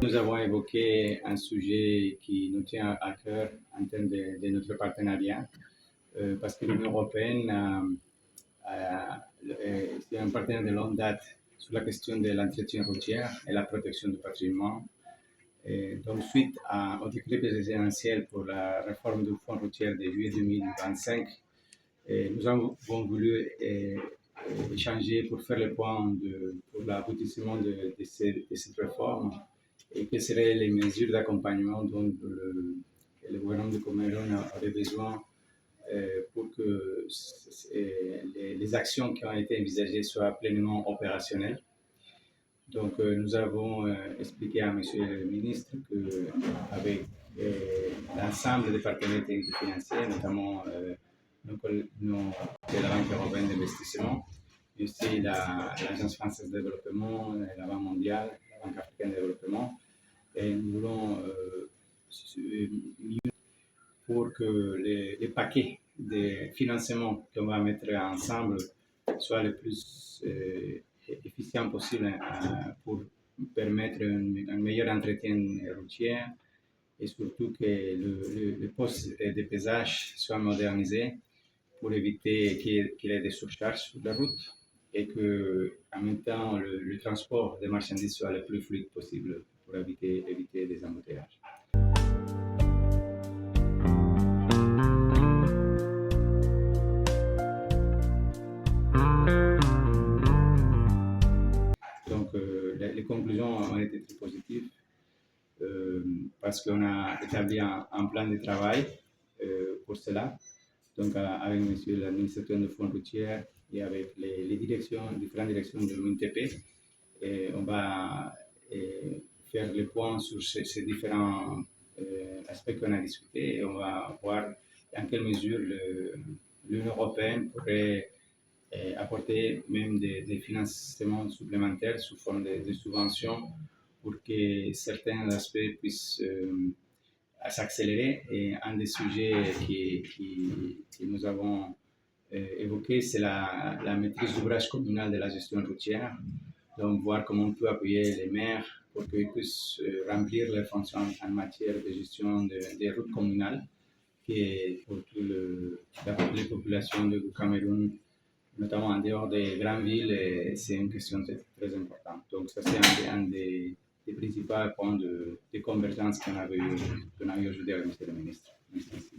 Nous avons évoqué un sujet qui nous tient à cœur en termes de notre partenariat, parce que l'Union européenne est un partenaire de longue date sur la question de l'entretien routier et la protection du patrimoine. Et donc, suite au décret présidentiel pour la réforme du fonds routier de juillet 2025, nous avons voulu échanger pour faire le point pour l'aboutissement de cette réforme et quelles seraient les mesures d'accompagnement dont le gouvernement de Cameroun aurait besoin pour que les actions qui ont été envisagées soient pleinement opérationnelles. Donc, nous avons expliqué à Monsieur le ministre qu'avec l'ensemble des partenaires techniques et financiers, notamment de la Banque européenne d'investissement, mais aussi l'Agence française de développement, la Banque mondiale, la Banque africaine de développement, et nous voulons pour que les paquets de financement qu'on va mettre ensemble soient le plus efficient possible pour permettre un meilleur entretien routier et surtout que le poste de pesage soit modernisé pour éviter qu'il y ait des surcharges sur la route et que, en même temps, le transport des marchandises soit le plus fluide possible pour éviter des embouteillages. Donc, les conclusions ont été très positives parce qu'on a établi un plan de travail pour cela. Donc, avec monsieur l'administrateur de fonds routiers et avec les différentes directions de l'UNTP, on va faire le point sur ces différents aspects qu'on a discutés et on va voir en quelle mesure l'Union européenne pourrait apporter même des financements supplémentaires sous forme de subventions pour que certains aspects puissent s'accélérer. Et un des sujets que nous avons évoqué, c'est la maîtrise d'ouvrage communale de la gestion routière. Donc, voir comment on peut appuyer les maires pour qu'ils puissent remplir leurs fonctions en matière de gestion des routes communales, qui est pour toutes les populations du Cameroun, notamment en dehors des grandes villes, c'est une question très, très importante. Donc, ça, c'est un des principaux points de convergence qu'on a eu aujourd'hui avec M. le ministre. Merci.